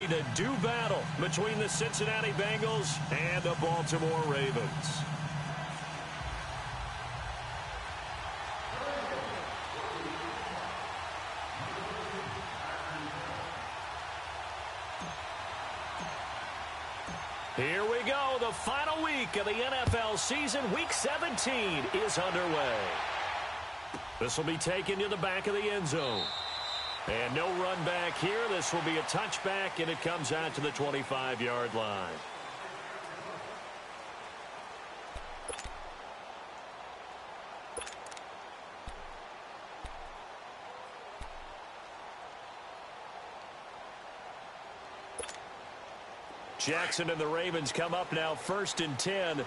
The do battle between the Cincinnati Bengals and the Baltimore Ravens. Here we go. The final week of the NFL season. Week 17 is underway. This will be taken to the back of the end zone. And no run back here. This will be a touchback, and it comes out to the 25-yard line. Jackson and the Ravens come up now, 1st and 10.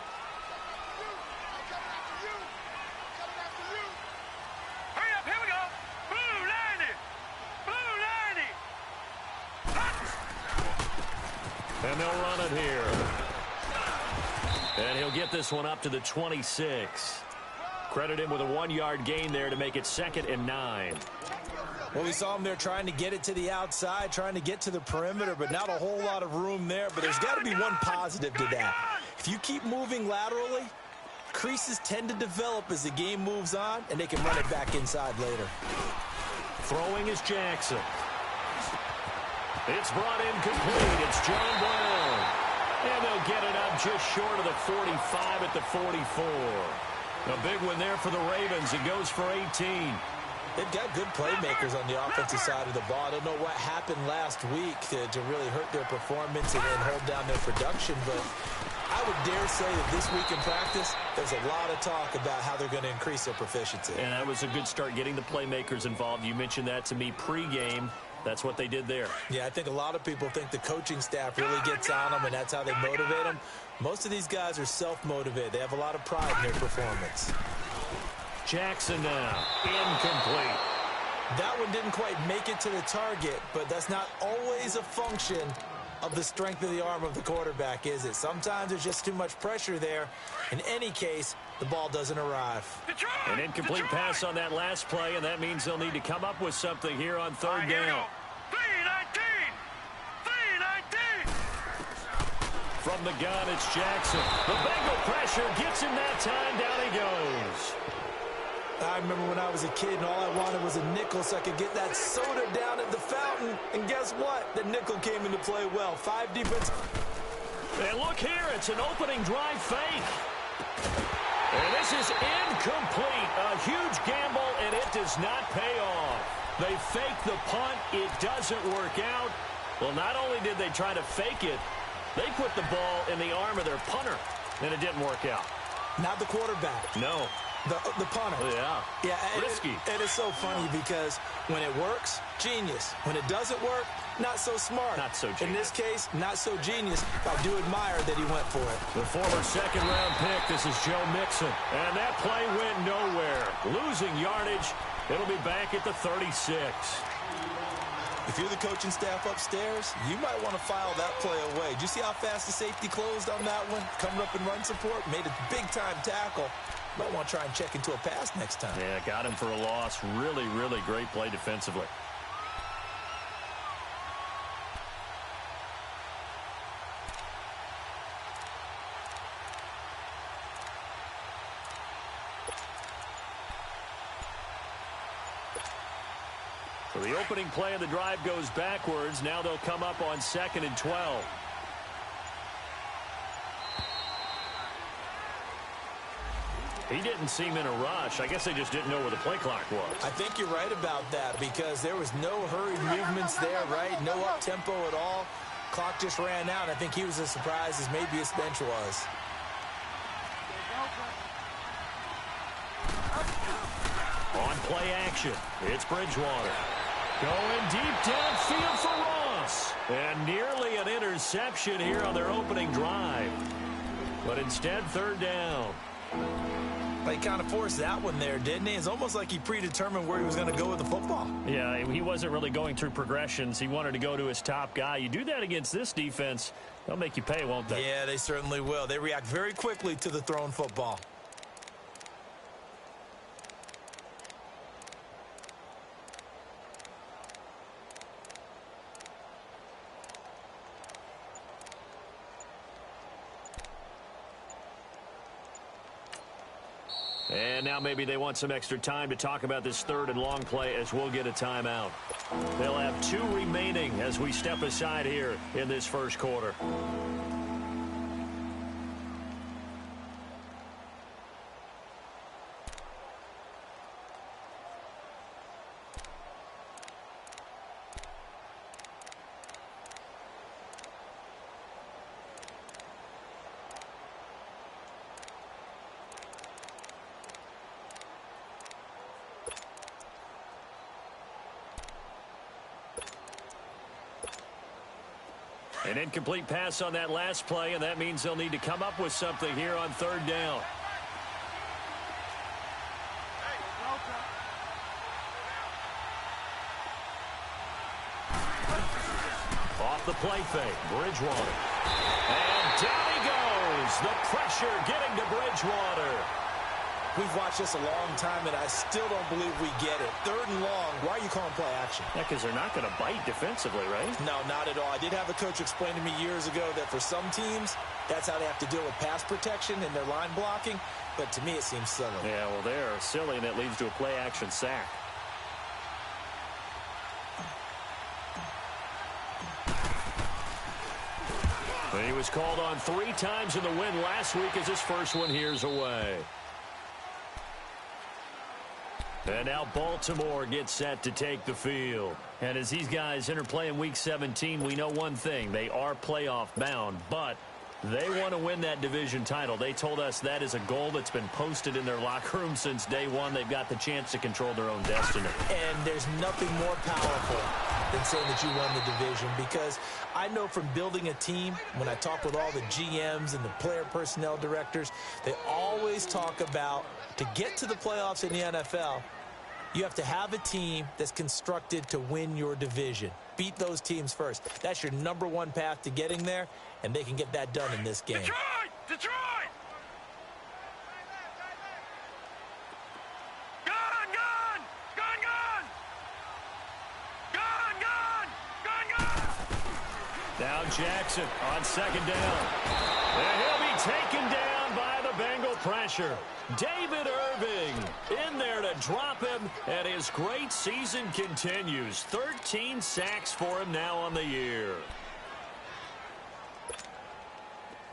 And they'll run it here. And he'll get this one up to the 26. Credit him with a 1-yard gain there to make it 2nd and 9. Well, we saw him there trying to get it to the outside, trying to get to the perimeter, but not a whole lot of room there. But there's got to be one positive to that. If you keep moving laterally, creases tend to develop as the game moves on, and they can run it back inside later. Throwing is Jackson. It's brought in complete. It's John Brown. And they'll get it up just short of the 45 at the 44. A big one there for the Ravens. It goes for 18. They've got good playmakers on the offensive side of the ball. I don't know what happened last week to really hurt their performance and then hold down their production, but I would dare say that this week in practice, there's a lot of talk about how they're going to increase their proficiency. And that was a good start getting the playmakers involved. You mentioned that to me pregame. That's what they did there. Yeah, I think a lot of people think the coaching staff really gets on them, and that's how they motivate them. Most of these guys are self-motivated. They have a lot of pride in their performance. Jackson now, incomplete. That one didn't quite make it to the target, but that's not always a function of the strength of the arm of the quarterback, is it? Sometimes there's just too much pressure there. In any case, the ball doesn't arrive. An incomplete pass on that last play, and that means they'll need to come up with something here on 3rd down. From the gun, it's Jackson. The Bengal pressure gets him that time. Down he goes. I remember when I was a kid and all I wanted was a nickel so I could get that soda down at the fountain. And guess what? The nickel came into play well. 5 defense. And look here. It's an opening drive fake. And this is incomplete. A huge gamble, and it does not pay off. They fake the punt. It doesn't work out. Well, not only did they try to fake it, they put the ball in the arm of their punter, and it didn't work out. Not the quarterback. No. The punter. Yeah. Risky. It is so funny because when it works, genius. When it doesn't work, not so smart. Not so genius. In this case, not so genius. I do admire that he went for it. The former 2nd-round pick, this is Joe Mixon. And that play went nowhere. Losing yardage. It'll be back at the 36. If you're the coaching staff upstairs, you might want to file that play away. Did you see how fast the safety closed on that one? Coming up in run support, made a big-time tackle. Might want to try and check into a pass next time. Yeah, got him for a loss. Really, really great play defensively. So the opening play of the drive goes backwards. Now they'll come up on 2nd and 12. He didn't seem in a rush. I guess they just didn't know where the play clock was. I think you're right about that because there was no hurried movements there, right? No up-tempo at all. Clock just ran out. I think he was as surprised as maybe his bench was. On play action, it's Bridgewater. Going deep downfield for Ross. And nearly an interception here on their opening drive. But instead, 3rd down. He kind of forced that one there, didn't he? It's almost like he predetermined where he was going to go with the football. Yeah, he wasn't really going through progressions. He wanted to go to his top guy. You do that against this defense, they'll make you pay, won't they? Yeah, they certainly will. They react very quickly to the thrown football. And now maybe they want some extra time to talk about this third and long play as we'll get a timeout. They'll have 2 remaining as we step aside here in this first quarter. An incomplete pass on that last play, and that means they'll need to come up with something here on third down. Off the play fake, Bridgewater. And down he goes. The pressure getting to Bridgewater. We've watched this a long time, and I still don't believe we get it. Third and long, why are you calling play action? Yeah, because they're not going to bite defensively, right? No, not at all. I did have a coach explain to me years ago that for some teams, that's how they have to deal with pass protection and their line blocking. But to me, it seems silly. Yeah, well, they're silly, and it leads to a play action sack. And he was called on 3 times in the win last week as his first one here's away. And now Baltimore gets set to take the field. And as these guys interplay in Week 17, we know one thing. They are playoff bound, but they want to win that division title. They told us that is a goal that's been posted in their locker room since day one. They've got the chance to control their own destiny. And there's nothing more powerful than saying that you won the division, because I know from building a team, when I talk with all the GMs and the player personnel directors, they always talk about, to get to the playoffs in the NFL, you have to have a team that's constructed to win your division. Beat those teams first. That's your #1 path to getting there, and they can get that done in this game. Detroit! Detroit! Gun! Gun! Gun! Gun! Gun! Gun! Gun! Gun! Now Jackson on second down. And he'll be taken down by the Bengal pressure. David Irving in there to drop him, and his great season continues. 13 sacks for him now on the year.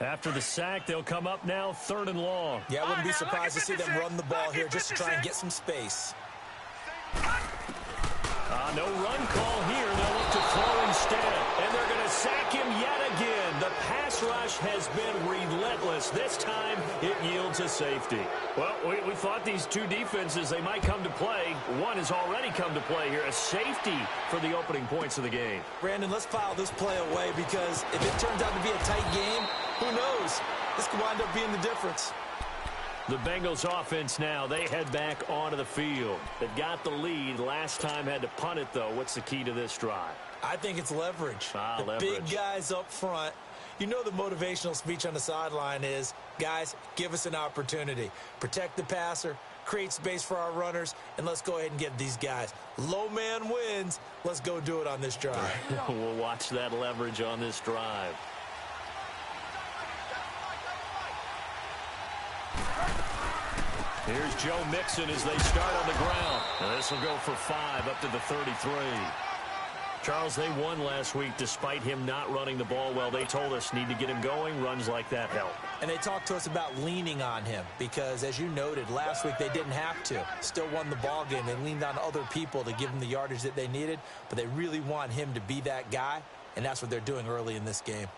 After the sack, they'll come up now third and long. Yeah, I wouldn't be surprised to see them run the ball here just to try and get some space. No run call here. They'll look to throw instead, and they're going to sack him yet again. The pass rush has been relentless. This time, it yields a safety. Well, we thought these two defenses, they might come to play. One has already come to play here, a safety for the opening points of the game. Brandon, let's file this play away, because if it turns out to be a tight game, who knows? This could wind up being the difference. The Bengals offense now, they head back onto the field. They've got the lead. Last time had to punt it, though. What's the key to this drive? I think it's leverage. The leverage. Big guys up front. You know the motivational speech on the sideline is, guys, give us an opportunity. Protect the passer, create space for our runners, and let's go ahead and get these guys. Low man wins. Let's go do it on this drive. We'll watch that leverage on this drive. Here's Joe Mixon as they start on the ground. And this will go for 5 up to the 33. Charles, they won last week despite him not running the ball well. They told us need to get him going. Runs like that help. And they talked to us about leaning on him because, as you noted, last week they didn't have to. Still won the ball game. They leaned on other people to give them the yardage that they needed, but they really want him to be that guy, and that's what they're doing early in this game.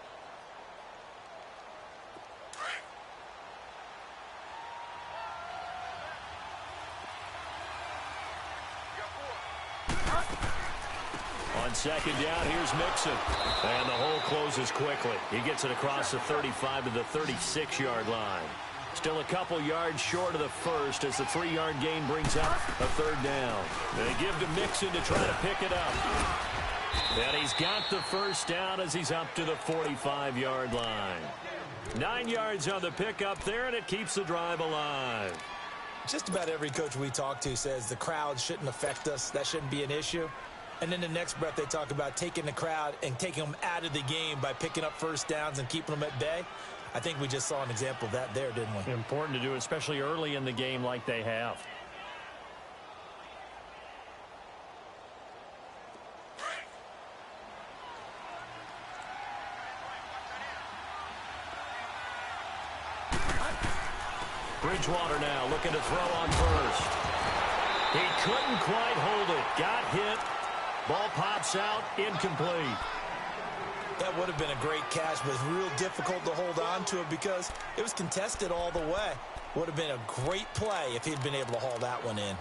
On second down, here's Mixon. And the hole closes quickly. He gets it across the 35 to the 36-yard line. Still a couple yards short of the first as the 3-yard gain brings up a third down. They give to Mixon to try to pick it up. And he's got the first down as he's up to the 45-yard line. 9 yards on the pickup there, and it keeps the drive alive. Just about every coach we talk to says the crowd shouldn't affect us. That shouldn't be an issue. And then the next breath they talk about taking the crowd and taking them out of the game by picking up first downs and keeping them at bay. I think we just saw an example of that there, didn't we? Important to do, especially early in the game like they have. Bridgewater now looking to throw on first. He couldn't quite hold it. Got hit. Ball pops out. Incomplete. That would have been a great catch, but it's real difficult to hold on to it because it was contested all the way. Would have been a great play if he'd been able to haul that one in.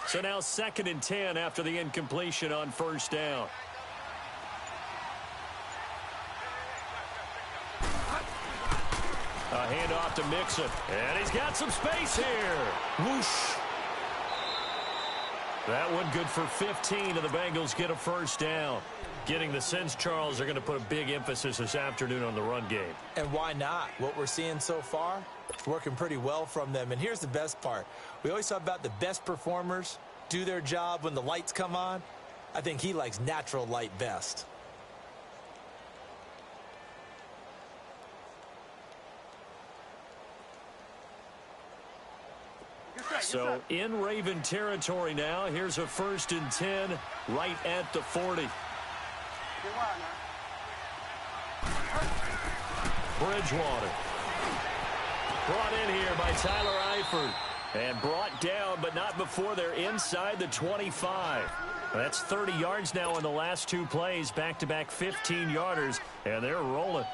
So now 2nd and 10 after the incompletion on first down. A handoff to Mixon. And he's got some space here. Whoosh. That one good for 15, and the Bengals get a first down. Getting the sense, Charles, they're going to put a big emphasis this afternoon on the run game. And why not? What we're seeing so far, it's working pretty well from them. And here's the best part. We always talk about the best performers do their job when the lights come on. I think he likes natural light best. So in Raven territory now. Here's a 1st and 10 right at the 40. Bridgewater. Brought in here by Tyler Eifert. And brought down, but not before they're inside the 25. That's 30 yards now in the last 2 plays. Back-to-back 15-yarders, and they're rolling.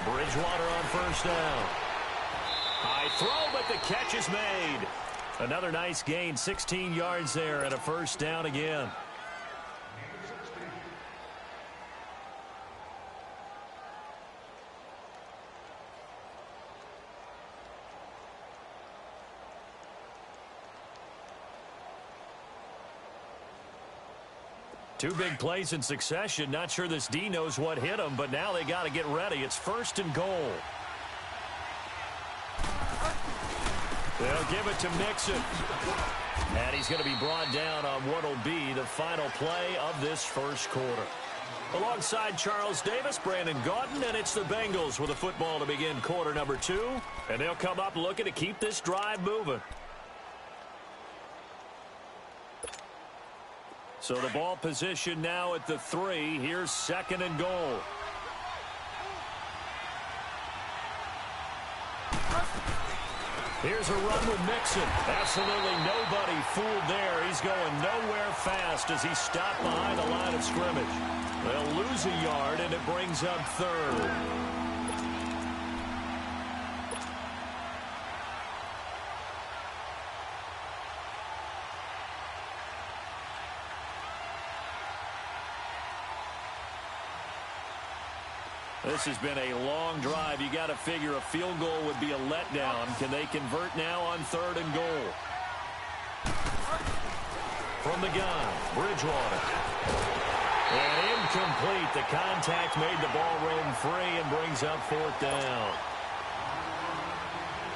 Bridgewater on first down. High throw, but the catch is made. Another nice gain, 16 yards there, and a first down again. Two big plays in succession. Not sure this D knows what hit him, but now they got to get ready. It's 1st and goal. They'll give it to Mixon. And he's going to be brought down on what will be the final play of this first quarter. Alongside Charles Davis, Brandon Gaudin, and it's the Bengals with the football to begin quarter number 2. And they'll come up looking to keep this drive moving. So the ball position now at the 3. Here's 2nd and goal. Here's a run with Mixon. Absolutely nobody fooled there. He's going nowhere fast as he's stopped behind the line of scrimmage. They'll lose a yard, and it brings up 3rd. This has been a long drive. You got to figure a field goal would be a letdown. Can they convert now on 3rd and goal? From the gun, Bridgewater. And incomplete. The contact made the ball roam free and brings up 4th down.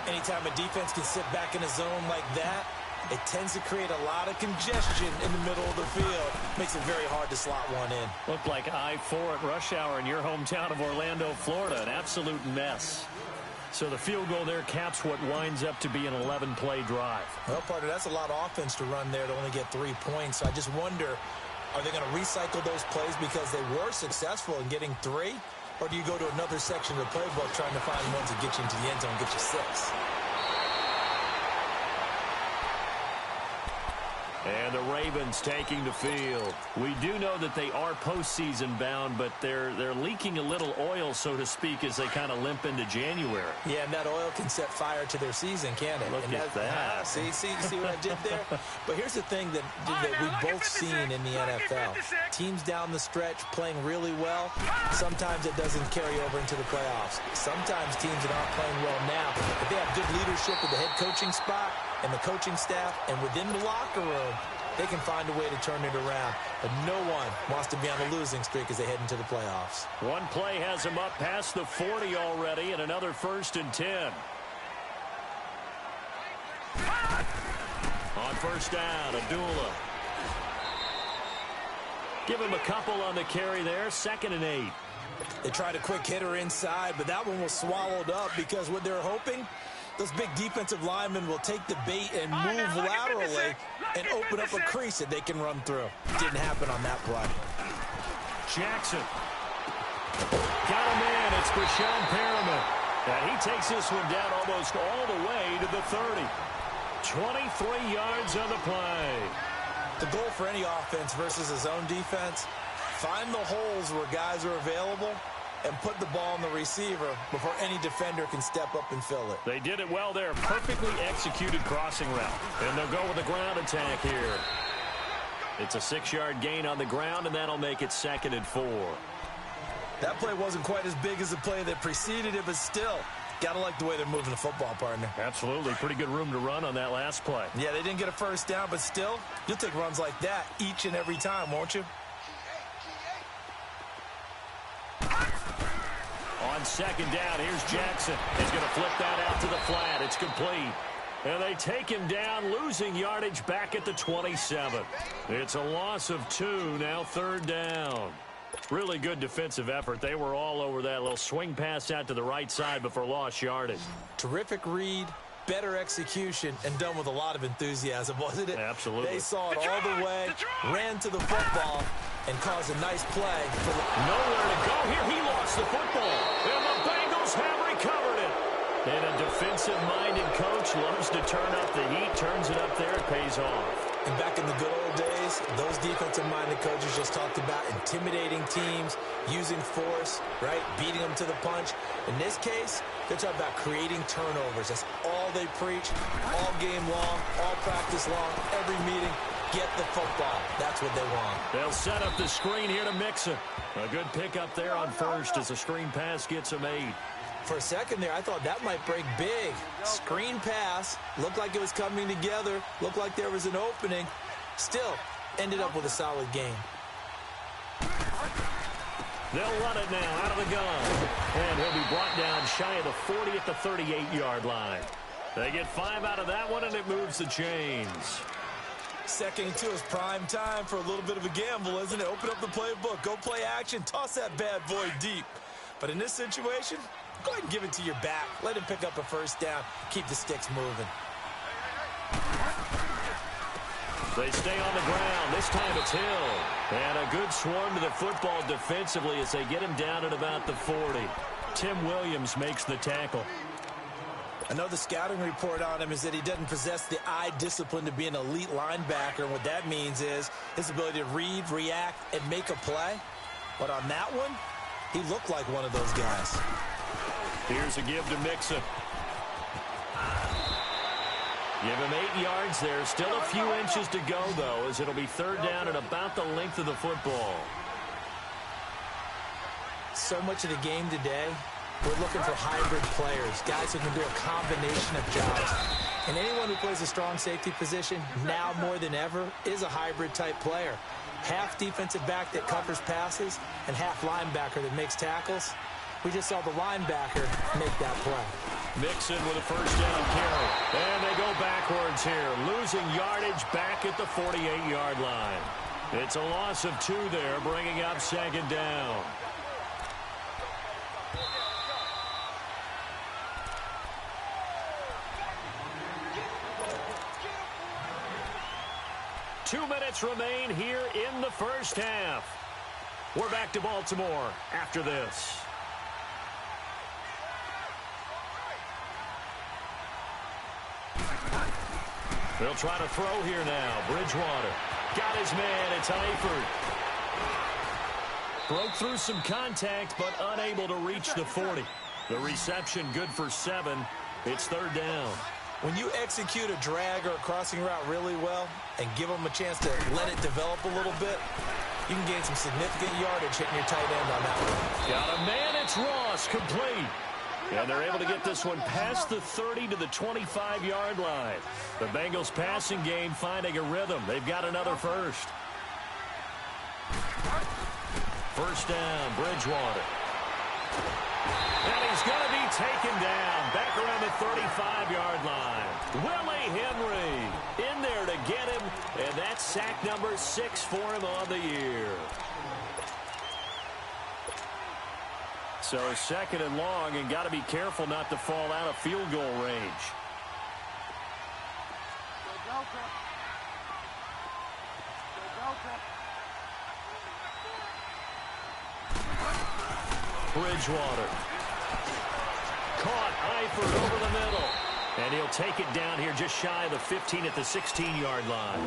Anytime a defense can sit back in a zone like that, it tends to create a lot of congestion in the middle of the field. Makes it very hard to slot one in. Looked like I-4 at rush hour in your hometown of Orlando, Florida. An absolute mess. So the field goal there caps what winds up to be an 11-play drive. Well, partner, that's a lot of offense to run there to only get 3 points. So I just wonder, are they going to recycle those plays because they were successful in getting 3? Or do you go to another section of the playbook trying to find ones that get you into the end zone and get you 6? And the Ravens taking the field. We do know that they are postseason bound, but they're leaking a little oil, so to speak, as they kind of limp into January. Yeah, and that oil can set fire to their season, can't it? Look at that. See what I did there? But here's the thing that we've both seen in the NFL. Teams down the stretch playing really well. Sometimes it doesn't carry over into the playoffs. Sometimes teams that aren't playing well now, if they have good leadership with the head coaching spot and the coaching staff and within the locker room, they can find a way to turn it around. But no one wants to be on a losing streak as they head into the playoffs. One play has them up past the 40 already, and another 1st and 10. On 1st down, Abdullah. Give him a couple on the carry there. 2nd and 8. They tried a quick hitter inside, but that one was swallowed up because what they're hoping, those big defensive linemen will take the bait and move laterally and open up a crease that they can run through. Didn't happen on that play. Jackson. Got a man. It's Brashon Perriman. And he takes this one down almost all the way to the 30. 23 yards on the play. The goal for any offense versus a zone defense, find the holes where guys are available and put the ball on the receiver before any defender can step up and fill it. They did it well there. Perfectly executed crossing route. And they'll go with a ground attack here. It's a 6-yard gain on the ground, and that'll make it 2nd and 4. That play wasn't quite as big as the play that preceded it, but still, got to like the way they're moving the football, partner. Absolutely. Pretty good room to run on that last play. Yeah, they didn't get a 1st down, but still, you'll take runs like that each and every time, won't you? On 2nd down, here's Jackson. He's going to flip that out to the flat. It's complete. And they take him down, losing yardage back at the 27. It's a loss of 2, now 3rd down. Really good defensive effort. They were all over that little swing pass out to the right side before lost yardage. Terrific read, better execution, and done with a lot of enthusiasm, wasn't it? Absolutely. They saw it all the way, ran to the football, and caused a nice play. Nowhere to go here. He lost the football. And the Bengals have recovered it. And a defensive-minded coach loves to turn up the heat, turns it up there, it pays off. And back in the good old days, those defensive-minded coaches just talked about intimidating teams, using force, right, beating them to the punch. In this case, they're talking about creating turnovers. That's all they preach, all game long, all practice long, every meeting. Get the football. That's what they want. They'll set up the screen here to Mixon. A good pickup there on 1st as a screen pass gets him 8. For a second there, I thought that might break big. Screen pass. Looked like it was coming together. Looked like there was an opening. Still, ended up with a solid game. They'll run it now out of the gun. And he'll be brought down shy of the 40 at the 38-yard line. They get 5 out of that one, and it moves the chains. 2nd and 2 is prime time for a little bit of a gamble, isn't it? Open up the playbook. Go play action. Toss that bad boy deep. But in this situation, go ahead and give it to your back. Let him pick up a 1st down. Keep the sticks moving. They stay on the ground. This time it's Hill. And a good swarm to the football defensively as they get him down at about the 40. Tim Williams makes the tackle. I know the scouting report on him is that he doesn't possess the eye discipline to be an elite linebacker. And what that means is his ability to read, react, and make a play. But on that one, he looked like one of those guys. Here's a give to Mixon. Give him 8 yards there. Still a few inches to go, though, as it'll be 3rd down and about the length of the football. So much of the game today, we're looking for hybrid players, guys who can do a combination of jobs. And anyone who plays a strong safety position, now more than ever, is a hybrid-type player. Half defensive back that covers passes and half linebacker that makes tackles. We just saw the linebacker make that play. Mixon with a 1st down carry. And they go backwards here, losing yardage back at the 48-yard line. It's a loss of 2 there, bringing up 2nd down. Two minutes remain here in the 1st half. We're back to Baltimore after this. They'll try to throw here now. Bridgewater got his man. It's Eifert. Broke through some contact, but unable to reach the 40. The reception good for 7. It's third down. When you execute a drag or a crossing route really well and give them a chance to let it develop a little bit, you can gain some significant yardage hitting your tight end on that one. Got a man. It's Ross. Complete. And they're able to get this one past the 30 to the 25-yard line. The Bengals passing game finding a rhythm. They've got another first. First down, Bridgewater. And he's going to be taken down back around the 35-yard line. Willie Henry in there to get him, and that's sack number 6 for him on the year. So second and long, and got to be careful not to fall out of field goal range. Bridgewater. Caught Eifert over the middle. And he'll take it down here just shy of the 15 at the 16-yard line.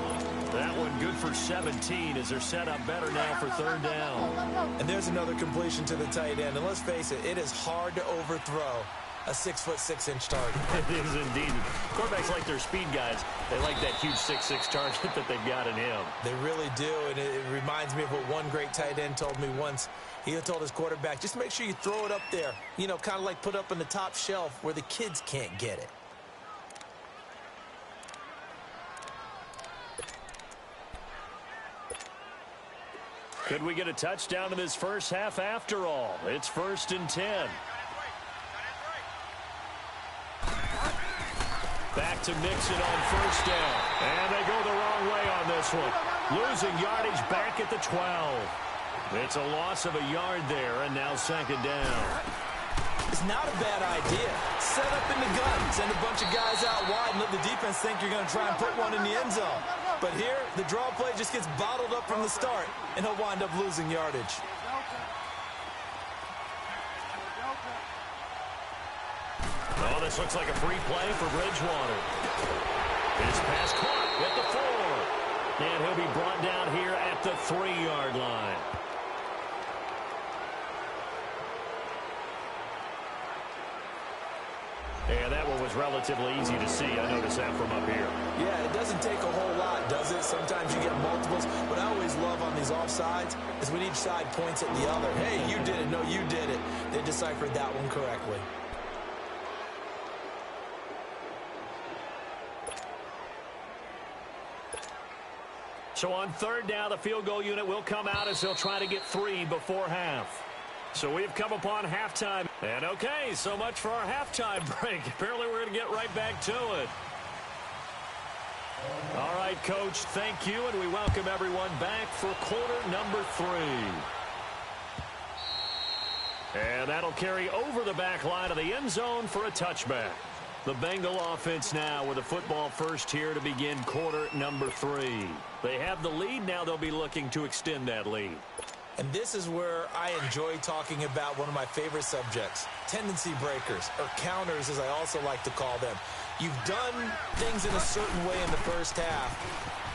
That one good for 17 as they're set up better now for third down. And there's another completion to the tight end. And let's face it, it is hard to overthrow a 6'6" target. It is indeed. Quarterbacks like their speed guys. They like that huge 6'6" target that they've got in him. They really do, and it reminds me of what one great tight end told me once. He told his quarterback, just make sure you throw it up there. You know, kind of like put up on the top shelf where the kids can't get it. Could we get a touchdown in this first half after all? It's 1st and 10. Back to Mixon on first down. And they go the wrong way on this one. Losing yardage back at the 12. It's a loss of a yard there, and now second down. It's not a bad idea. Set up in the gun. Send a bunch of guys out wide and let the defense think you're going to try and put one in the end zone. But here, the draw play just gets bottled up from the start, and he'll wind up losing yardage. Oh, this looks like a free play for Bridgewater. His pass caught at the 4. And he'll be brought down here at the 3-yard line. And that one was relatively easy to see. I noticed that from up here. Yeah, it doesn't take a whole lot, does it? Sometimes you get multiples. What I always love on these offsides is when each side points at the other. Hey, you did it. No, you did it. They deciphered that one correctly. So on third down, the field goal unit will come out as they'll try to get 3 before half. So we've come upon halftime. And okay, so much for our halftime break. Apparently we're going to get right back to it. All right, Coach, thank you, and we welcome everyone back for quarter number 3. And that'll carry over the back line of the end zone for a touchback. The Bengal offense now with a football first here to begin quarter number 3. They have the lead. Now they'll be looking to extend that lead. And this is where I enjoy talking about one of my favorite subjects, tendency breakers, or counters as I also like to call them. You've done things in a certain way in the first half,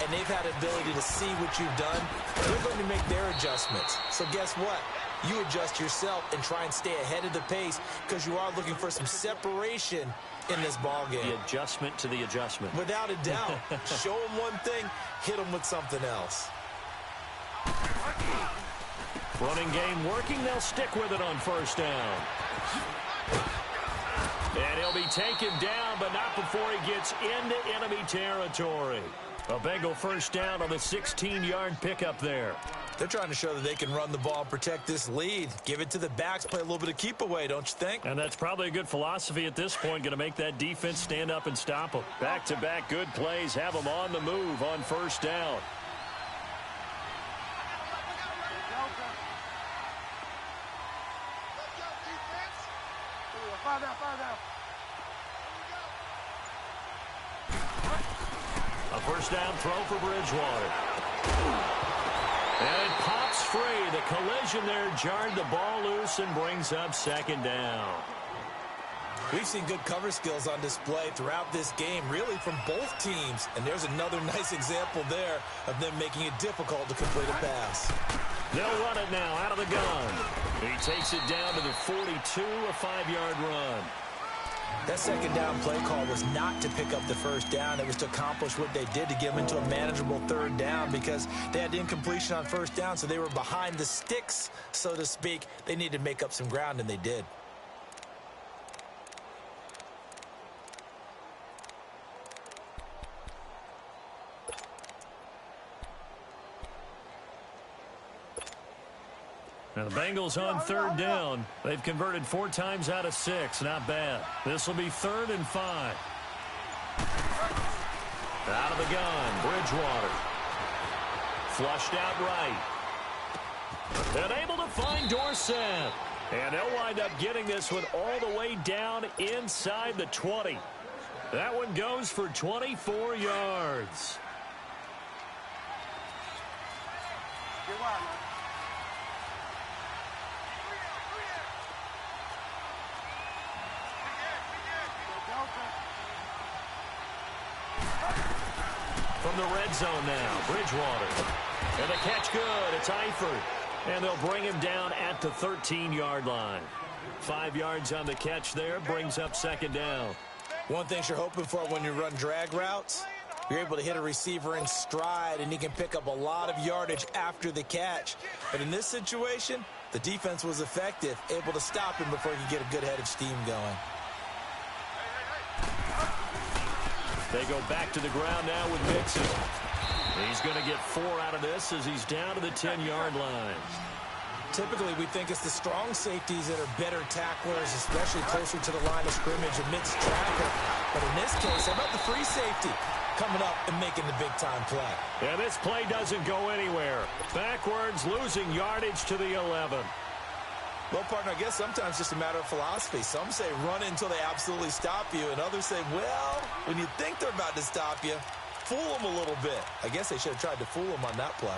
and they've had the ability to see what you've done. They're going to make their adjustments. So guess what? You adjust yourself and try and stay ahead of the pace because you are looking for some separation in this ball game. The adjustment to the adjustment. Without a doubt. Show them one thing, hit them with something else. Running game working. They'll stick with it on first down. And he'll be taken down, but not before he gets into enemy territory. A Bengal first down on the 16-yard pickup there. They're trying to show that they can run the ball and protect this lead. Give it to the backs, play a little bit of keep away, don't you think? And that's probably a good philosophy at this point, going to make that defense stand up and stop them. Back-to-back good plays, have them on the move on first down. A first down throw for Bridgewater. And it pops free. The collision there jarred the ball loose and brings up second down. We've seen good cover skills on display throughout this game, really from both teams. And there's another nice example there of them making it difficult to complete a pass. They'll run it now out of the gun. He takes it down to the 42, a 5-yard run. That second down play call was not to pick up the first down. It was to accomplish what they did to get them into a manageable third down because they had incompletion on first down, so they were behind the sticks, so to speak. They needed to make up some ground, and they did. Now the Bengals on third down. They've converted 4 times out of 6. Not bad. This will be 3rd and 5. Out of the gun, Bridgewater. Flushed out right. And able to find Dorsett. And they'll wind up getting this one all the way down inside the 20. That one goes for 24 yards. From the red zone now, Bridgewater. And the catch good. It's Eifert. And they'll bring him down at the 13-yard line. 5 yards on the catch there, brings up 2nd down. One thing you're hoping for when you run drag routes, you're able to hit a receiver in stride, and he can pick up a lot of yardage after the catch. But in this situation, the defense was effective, able to stop him before he could get a good head of steam going. They go back to the ground now with Mixon. He's going to get 4 out of this as he's down to the 10-yard line. Typically, we think it's the strong safeties that are better tacklers, especially closer to the line of scrimmage amidst traffic. But in this case, how about the free safety coming up and making the big-time play? Yeah, this play doesn't go anywhere. Backwards, losing yardage to the 11. Well, partner, I guess sometimes it's just a matter of philosophy. Some say run until they absolutely stop you, and others say, well, when you think they're about to stop you, fool them a little bit. I guess they should have tried to fool them on that play.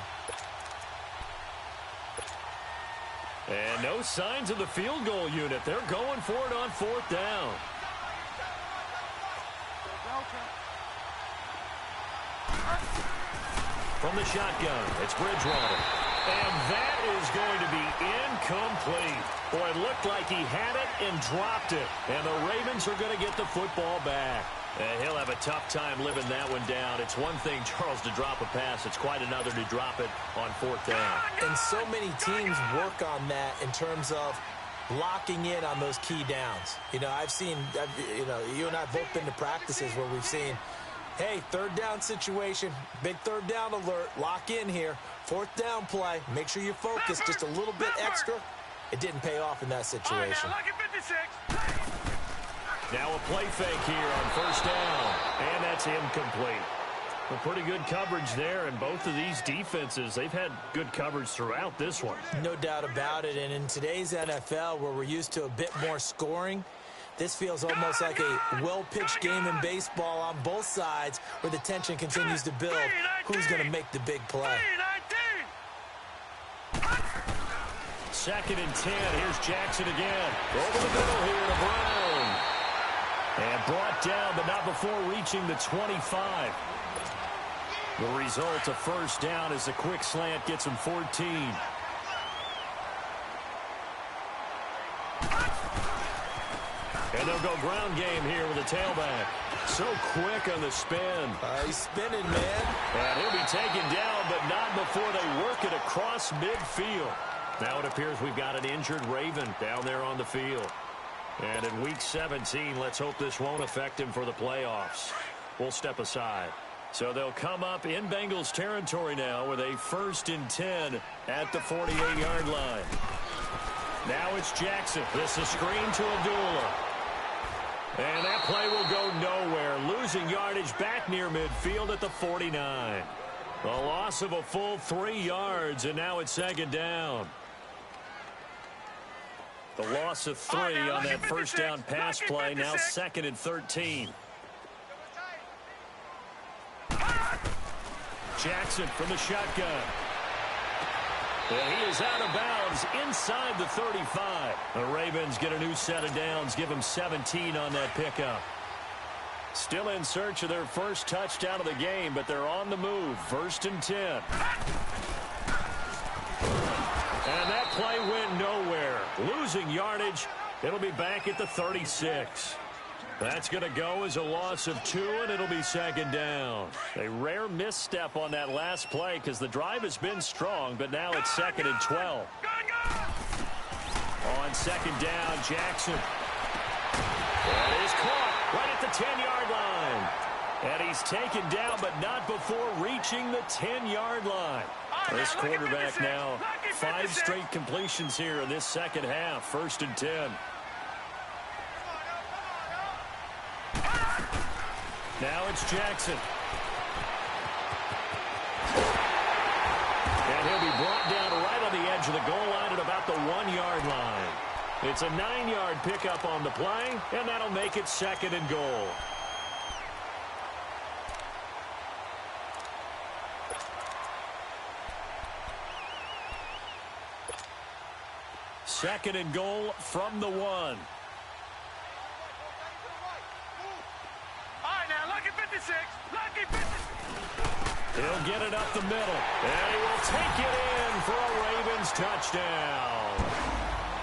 And no signs of the field goal unit. They're going for it on 4th down. From the shotgun, it's Bridgewater. And that is going to be incomplete. Boy, it looked like he had it and dropped it. And the Ravens are going to get the football back. And he'll have a tough time living that one down. It's one thing, Charles, to drop a pass. It's quite another to drop it on 4th down. And so many teams work on that in terms of locking in on those key downs. You know, you and I have both been to practices where we've seen, hey, 3rd down situation, big 3rd down alert, lock in here, 4th down play, make sure you focus just a little bit extra. It didn't pay off in that situation. Now a play fake here on 1st down, and that's incomplete. Well, pretty good coverage there, and both of these defenses, they've had good coverage throughout this one. No doubt about it, and in today's NFL, where we're used to a bit more scoring, this feels almost like a well-pitched game in baseball on both sides where the tension continues to build. Who's going to make the big play? 2nd and 10. Here's Jackson again. Over the middle here to Brown. And brought down, but not before reaching the 25. The result, a 1st down as the quick slant gets him 14. And they'll go ground game here with a tailback. So quick on the spin. He's spinning, man. And he'll be taken down, but not before they work it across midfield. Now it appears we've got an injured Raven down there on the field. And in Week 17, let's hope this won't affect him for the playoffs. We'll step aside. So they'll come up in Bengals territory now with a 1st and 10 at the 48-yard line. Now it's Jackson. This is a screen to Abdullah. And that play will go nowhere. Losing yardage back near midfield at the 49. A loss of a full 3 yards, and now it's 2nd down. The loss of 3 on that 1st down pass play. Now 2nd and 13. Jackson from the shotgun. And he is out of bounds inside the 35. The Ravens get a new set of downs, give him 17 on that pickup. Still in search of their first touchdown of the game, but they're on the move. 1st and 10. And that play went nowhere. Losing yardage. It'll be back at the 36. That's going to go as a loss of 2, and it'll be 2nd down. A rare misstep on that last play because the drive has been strong, but now it's 2nd and 12. On 2nd down, Jackson. That is caught right at the 10-yard line. And he's taken down, but not before reaching the 10-yard line. This quarterback now 5 straight completions here in this second half. 1st and 10. Now it's Jackson. And he'll be brought down right on the edge of the goal line at about the 1-yard line. It's a 9-yard pickup on the play, and that'll make it 2nd and goal. Second and goal from the 1. All right, now, lucky 56. Lucky 56. He'll get it up the middle, and he will take it in for a Ravens touchdown.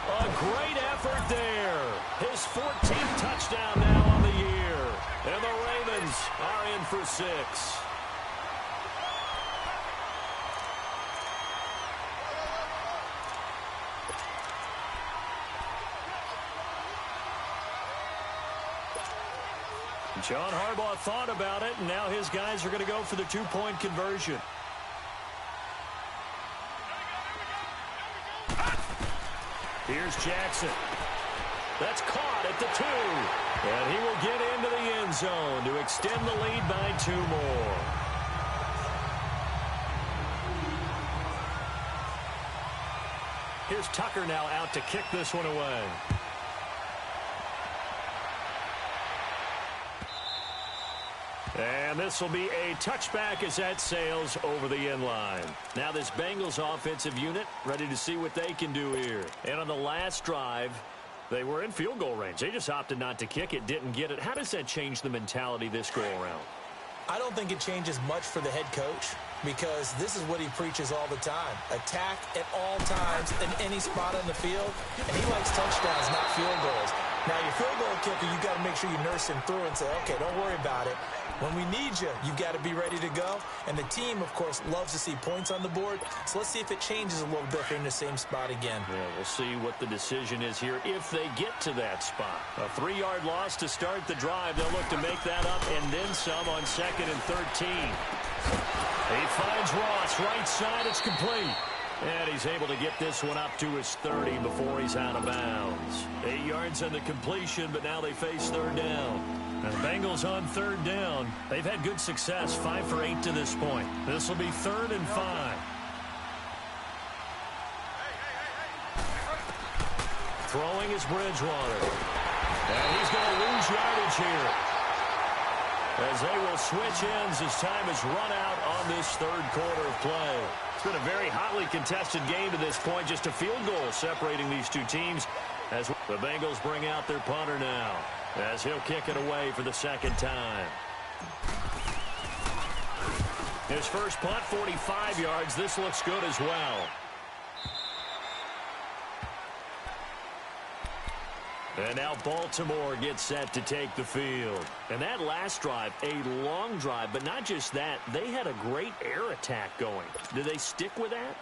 A great effort there. His 14th touchdown now on the year. And the Ravens are in for 6. John Harbaugh thought about it, and now his guys are going to go for the 2-point conversion. Here's Jackson. That's caught at the 2. And he will get into the end zone to extend the lead by 2 more. Here's Tucker now out to kick this one away. And this will be a touchback as that sails over the end line. Now this Bengals offensive unit ready to see what they can do here. And on the last drive, they were in field goal range. They just opted not to kick it, didn't get it. How does that change the mentality this go around? I don't think it changes much for the head coach because this is what he preaches all the time. Attack at all times in any spot on the field. And he likes touchdowns, not field goals. Now, your field goal kicker, you've got to make sure you nurse him through and say, okay, don't worry about it. When we need you, you've got to be ready to go. And the team, of course, loves to see points on the board. So let's see if it changes a little bit if they're in the same spot again. Yeah, we'll see what the decision is here if they get to that spot. A 3-yard loss to start the drive. They'll look to make that up and then some on 2nd and 13. He finds Ross right side. It's complete. And he's able to get this one up to his 30 before he's out of bounds. 8 yards on the completion, but now they face 3rd down. And the Bengals on 3rd down. They've had good success, 5 for 8 to this point. This will be 3rd and 5. Throwing is Bridgewater. And he's going to lose yardage here, as they will switch ends as time has run out on this 3rd quarter of play. It's been a very hotly contested game to this point. Just a field goal separating these two teams as the Bengals bring out their punter now, as he'll kick it away for the 2nd time. His first punt, 45 yards. This looks good as well. And now Baltimore gets set to take the field. And that last drive, a long drive, but not just that. They had a great air attack going. Do they stick with that?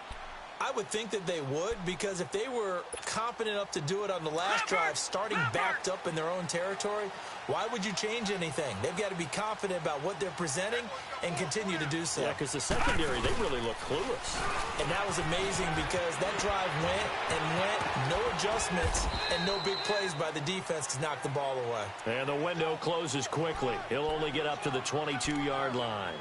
I would think that they would, because if they were confident enough to do it on the last drive, starting backed up in their own territory, why would you change anything? They've got to be confident about what they're presenting and continue to do so. Yeah, because the secondary, they really look clueless. And that was amazing because that drive went and went, no adjustments, and no big plays by the defense to knock the ball away. And the window closes quickly. He'll only get up to the 22-yard line.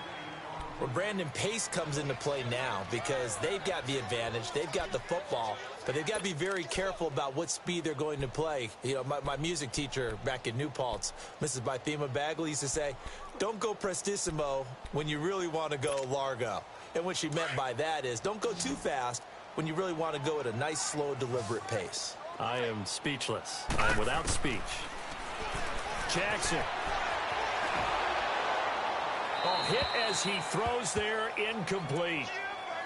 Well, Brandon, pace comes into play now because they've got the advantage. They've got the football, but they've got to be very careful about what speed they're going to play. You know, my music teacher back in New Paltz, Mrs. Bythema Bagley, used to say, don't go prestissimo when you really want to go largo. And what she meant by that is don't go too fast when you really want to go at a nice, slow, deliberate pace. I am speechless. I am without speech. Jackson. Oh, hit as he throws there, incomplete.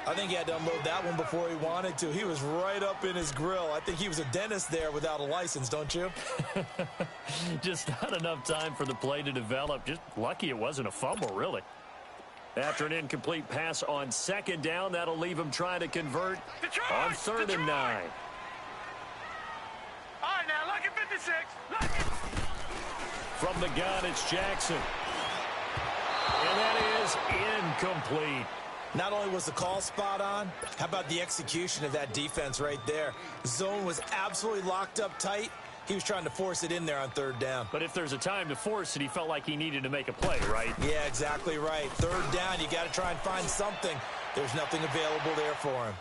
I think he had to unload that one before he wanted to. He was right up in his grill. I think he was a dentist there without a license, don't you? Just not enough time for the play to develop. Just lucky it wasn't a fumble, really. After an incomplete pass on second down, that'll leave him trying to convert on third and 9. All right, now, lucky 56. Lucky. From the gun, it's Jackson. And that is incomplete. Not only was the call spot on, how about the execution of that defense right there? Zone was absolutely locked up tight. He was trying to force it in there on third down. But if there's a time to force it, he felt like he needed to make a play, right? Yeah, exactly right. Third down, you got to try and find something. There's nothing available there for him.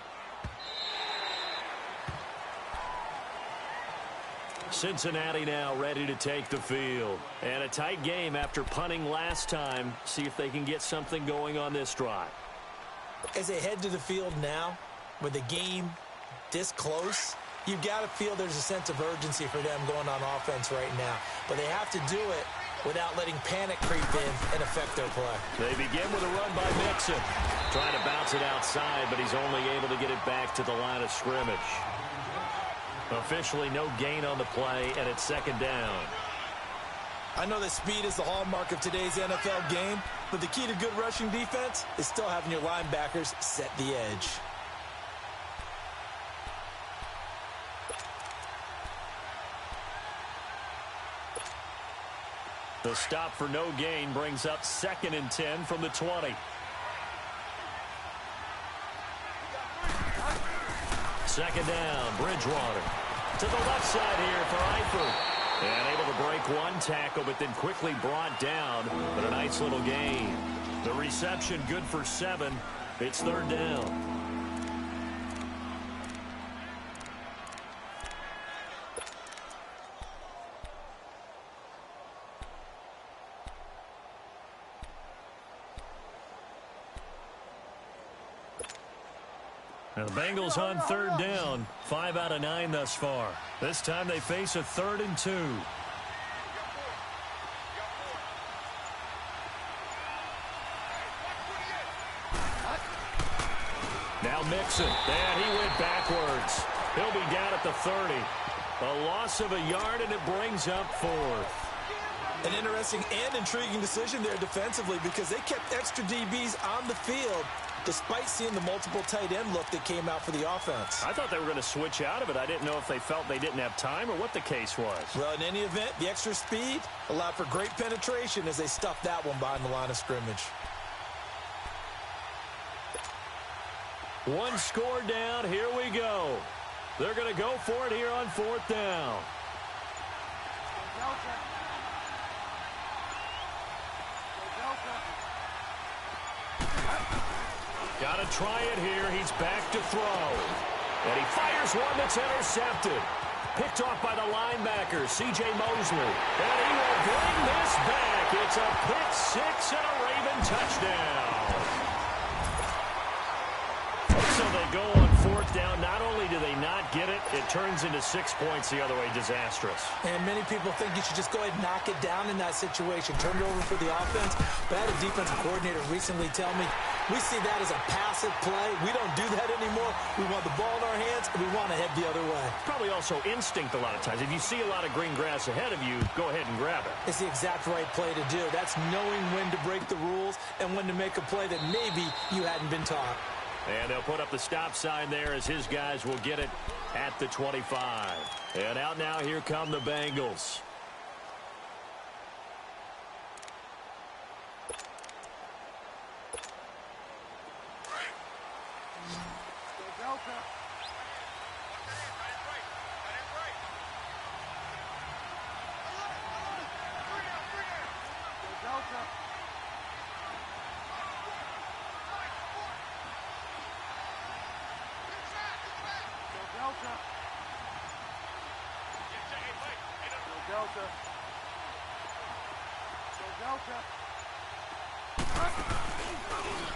Cincinnati now ready to take the field. And a tight game after punting last time. See if they can get something going on this drive. As they head to the field now, with the game this close, you've got to feel there's a sense of urgency for them going on offense right now. But they have to do it without letting panic creep in and affect their play. They begin with a run by Mixon. Trying to bounce it outside, but he's only able to get it back to the line of scrimmage. Officially no gain on the play, and it's second down. I know that speed is the hallmark of today's NFL game, but the key to good rushing defense is still having your linebackers set the edge. The stop for no gain brings up second and 10 from the 20. Second down, Bridgewater. To the left side here for Eifert. And able to break one tackle, but then quickly brought down. But a nice little gain. The reception good for 7. It's third down. Now the Bengals on third down. 5 out of 9 thus far. This time they face a 3rd and 2. Now Mixon. And he went backwards. He'll be down at the 30. A loss of a yard, and it brings up 4th. An interesting and intriguing decision there defensively because they kept extra DBs on the field despite seeing the multiple tight end look that came out for the offense. I thought they were going to switch out of it. I didn't know if they felt they didn't have time or what the case was. Well, in any event, the extra speed allowed for great penetration as they stuffed that one behind the line of scrimmage. One score down. Here we go. They're going to go for it here on 4th down. Got to try it here. He's back to throw. And he fires one that's intercepted. Picked off by the linebacker, C.J. Mosley. And he will bring this back. It's a pick 6 and a Raven touchdown. So they go on 4th down. Not only do they not get it, it turns into 6 points the other way. Disastrous. And many people think you should just go ahead and knock it down in that situation. Turn it over for the offense. But I had a defensive coordinator recently tell me, we see that as a passive play. We don't do that anymore. We want the ball in our hands, and we want to head the other way. Probably also instinct a lot of times. If you see a lot of green grass ahead of you, go ahead and grab it. It's the exact right play to do. That's knowing when to break the rules and when to make a play that maybe you hadn't been taught. And they'll put up the stop sign there as his guys will get it at the 25. And out now, here come the Bengals.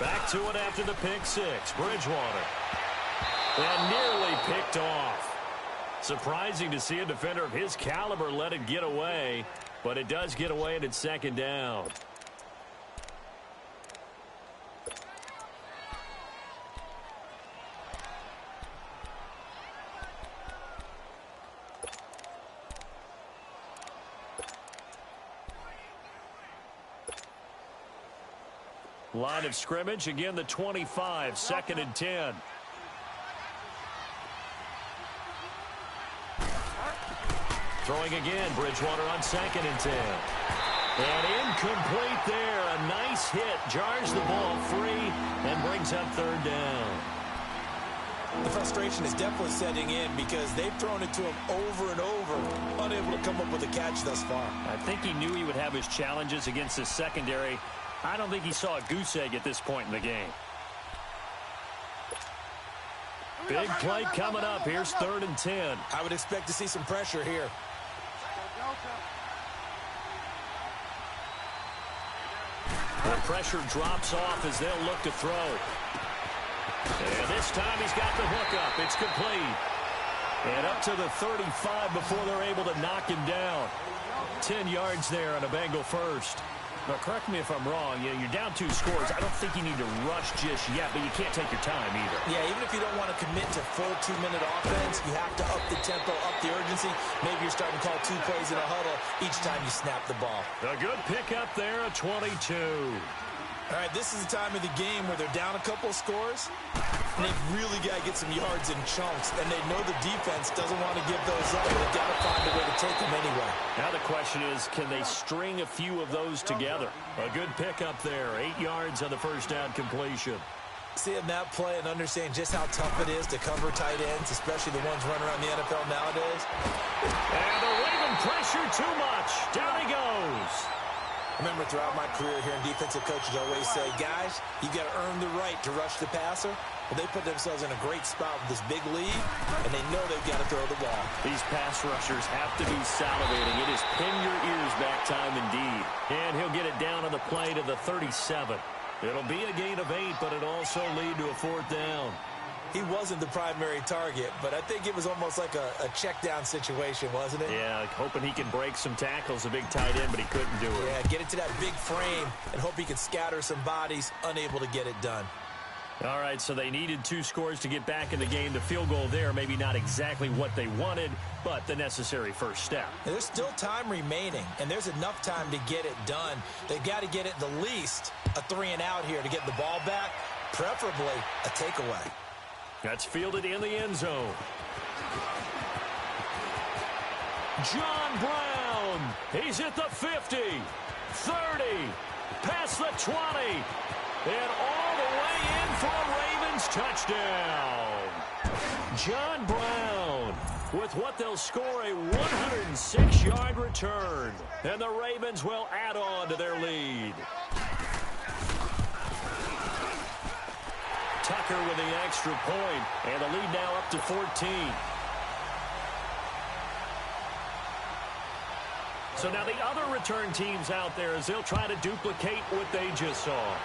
Back to it after the pick 6. Bridgewater. And nearly picked off. Surprising to see a defender of his caliber let it get away, but it does get away and it's second down. Line of scrimmage, again the 25, 2nd and 10. Throwing again, Bridgewater on 2nd and 10. And incomplete there. A nice hit. Jars the ball free and brings up 3rd down. The frustration is definitely setting in because they've thrown it to him over and over, unable to come up with a catch thus far. I think he knew he would have his challenges against the secondary. I don't think he saw a goose egg at this point in the game. Big play coming up. Here's 3rd and 10. I would expect to see some pressure here. The pressure drops off as they'll look to throw. And this time he's got the hook up. It's complete. And up to the 35 before they're able to knock him down. 10 yards there on a Bengal first. Now, correct me if I'm wrong. You're down 2 scores. I don't think you need to rush just yet, but you can't take your time either. Yeah, even if you don't want to commit to full 2-minute offense, you have to up the tempo, up the urgency. Maybe you're starting to call 2 plays in a huddle each time you snap the ball. A good pickup there, a 22. All right, this is the time of the game where they're down a couple of scores, and they've really got to get some yards in chunks, and they know the defense doesn't want to give those up. They've got to find a way to take them anyway. Now the question is, can they string a few of those together? A good pickup there, 8 yards on the first down completion. Seeing that play and understanding just how tough it is to cover tight ends, especially the ones running around the NFL nowadays. And the Raven pressure too much. Down he goes. Remember, throughout my career here in defensive coaches always say, guys, you got to earn the right to rush the passer. Well, they put themselves in a great spot with this big lead, and they know they've got to throw the ball. These pass rushers have to be salivating. It is pin your ears back time indeed. And he'll get it down on the play to the 37. It'll be a gain of 8, but it'll also lead to a 4th down. He wasn't the primary target, but I think it was almost like a check down situation, wasn't it? Yeah, hoping he can break some tackles, a big tight end, but he couldn't do it. Yeah, get into that big frame and hope he can scatter some bodies, unable to get it done. All right, so they needed 2 scores to get back in the game. The field goal there, maybe not exactly what they wanted, but the necessary first step. There's still time remaining, and there's enough time to get it done. They've got to get it the least a 3-and-out here to get the ball back, preferably a takeaway. That's fielded in the end zone. John Brown. He's at the 50, 30, past the 20, and all the way in for a Ravens touchdown. John Brown with what they'll score a 106-yard return. And the Ravens will add on to their lead. Tucker with the extra point, and the lead now up to 14. So now the other return teams out there as they'll try to duplicate what they just saw.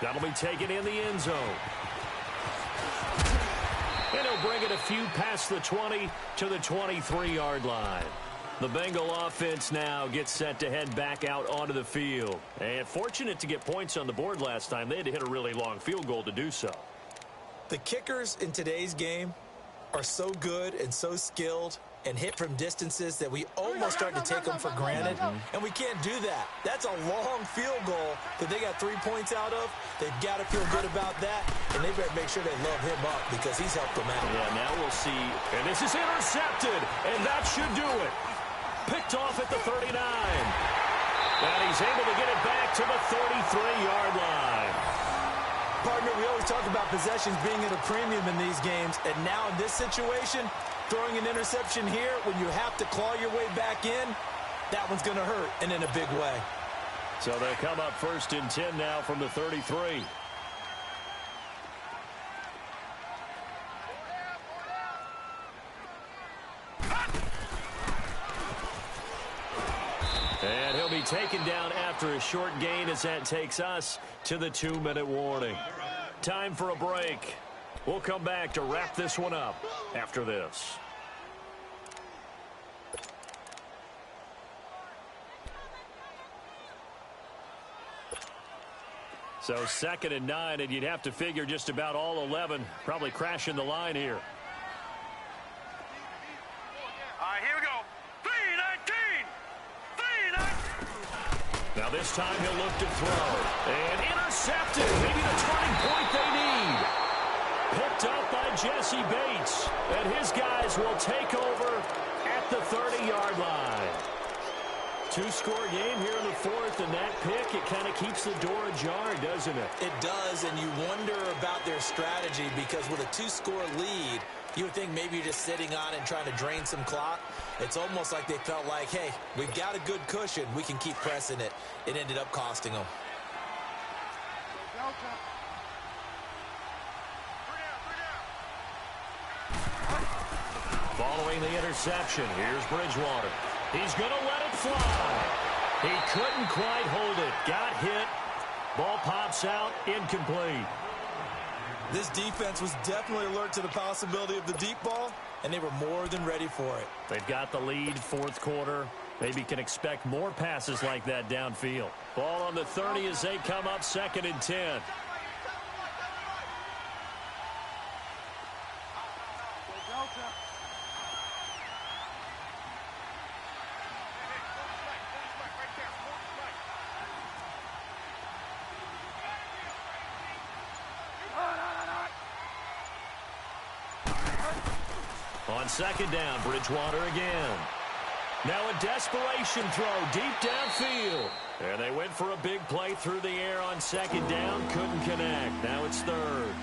That'll be taken in the end zone. And he'll bring it a few past the 20 to the 23-yard line. The Bengal offense now gets set to head back out onto the field. And fortunate to get points on the board last time. They had to hit a really long field goal to do so. The kickers in today's game are so good and so skilled and hit from distances that we almost start to take them for granted. And we can't do that. That's a long field goal that they got 3 points out of. They've got to feel good about that, and they better make sure they love him up because he's helped them out. Yeah, now we'll see. And this is intercepted, and that should do it. Picked off at the 39. And he's able to get it back to the 33-yard line. Partner, we always talk about possessions being at a premium in these games, and now in this situation, throwing an interception here when you have to claw your way back in, that one's going to hurt, and in a big way. So they come up 1st and 10 now from the 33. And he'll be taken down after a short gain as that takes us to the 2-minute warning. Time for a break. We'll come back to wrap this one up after this. So 2nd and 9, and you'd have to figure just about all 11 probably crashing the line here. All right, here we go. 3-19. Now this time he'll look to throw. And intercepted. Maybe the turning point they need. Picked up by Jesse Bates. And his guys will take over at the 30-yard line. Two-score game here in the 4th, and that pick, it kind of keeps the door ajar, doesn't it? It does, and you wonder about their strategy because with a 2-score lead, you would think maybe you're just sitting on it and trying to drain some clock. It's almost like they felt like, hey, we've got a good cushion. We can keep pressing it. It ended up costing them. Following the interception, here's Bridgewater. He's going to let it fly. He couldn't quite hold it. Got hit. Ball pops out. Incomplete. This defense was definitely alert to the possibility of the deep ball, and they were more than ready for it. They've got the lead, 4th quarter. Maybe can expect more passes like that downfield. Ball on the 30 as they come up 2nd and 10. On 2nd down, Bridgewater again. Now a desperation throw deep downfield. And they went for a big play through the air on 2nd down. Couldn't connect. Now it's 3rd.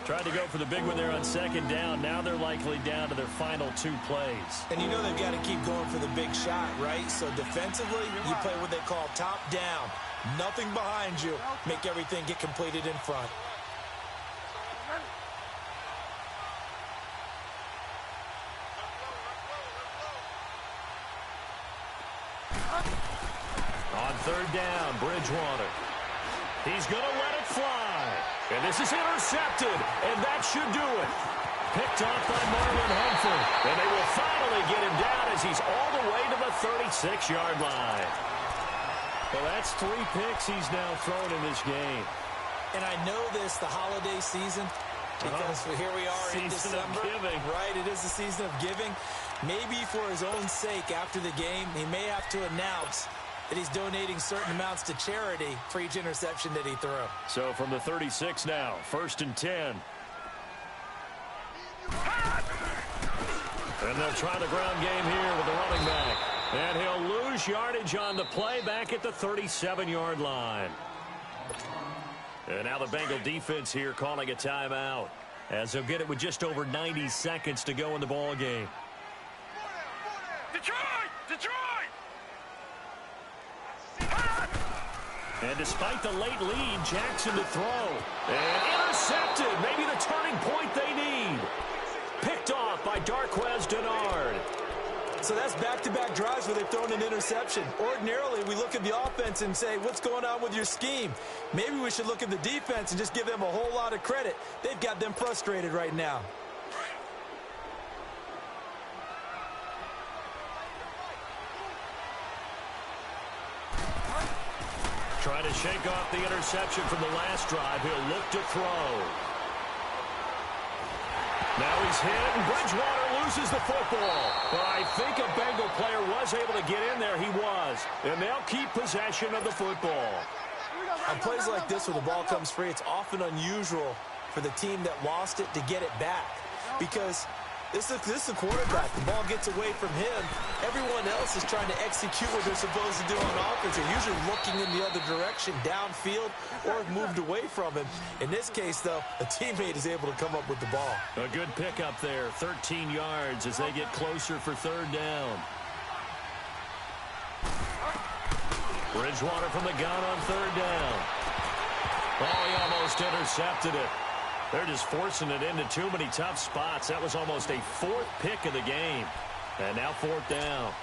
Tried to go for the big one there on 2nd down. Now they're likely down to their final 2 plays. And you know they've got to keep going for the big shot, right? So defensively, you play what they call top down. Nothing behind you. Make everything get completed in front. On 3rd down, Bridgewater. He's going to let it fly. And this is intercepted, and that should do it. Picked off by Marlon Humphrey. And they will finally get him down as he's all the way to the 36-yard line. Well, that's 3 picks he's now thrown in this game. And I know this, the holiday season, because here we are in December. Right, it is the season of giving. Maybe for his own sake after the game, he may have to announce that he's donating certain amounts to charity for each interception that he threw. So from the 36 now, 1st and 10. And they'll try the ground game here with the running back. And he'll lose yardage on the play back at the 37-yard line. And now the Bengal defense here calling a timeout, as they'll get it with just over 90 seconds to go in the ball game. Detroit! And despite the late lead, Jackson to throw. And intercepted. Maybe the turning point they need. Picked off by Darquez Denard. So that's back-to-back drives where they've thrown an interception. Ordinarily, we look at the offense and say, what's going on with your scheme? Maybe we should look at the defense and just give them a whole lot of credit. They've got them frustrated right now. Trying to shake off the interception from the last drive. He'll look to throw. Now he's hit, and Bridgewater loses the football. Well, I think a Bengal player was able to get in there. He was. And they'll keep possession of the football. On plays like this where the ball comes free, it's often unusual for the team that lost it to get it back. Because this is a quarterback. The ball gets away from him. Everyone else is trying to execute what they're supposed to do on offense. They're usually looking in the other direction, downfield, or have moved away from him. In this case, though, a teammate is able to come up with the ball. A good pickup there, 13 yards as they get closer for 3rd down. Bridgewater from the gun on 3rd down. Oh, he almost intercepted it. They're just forcing it into too many tough spots. That was almost a 4th pick of the game. And now 4th down.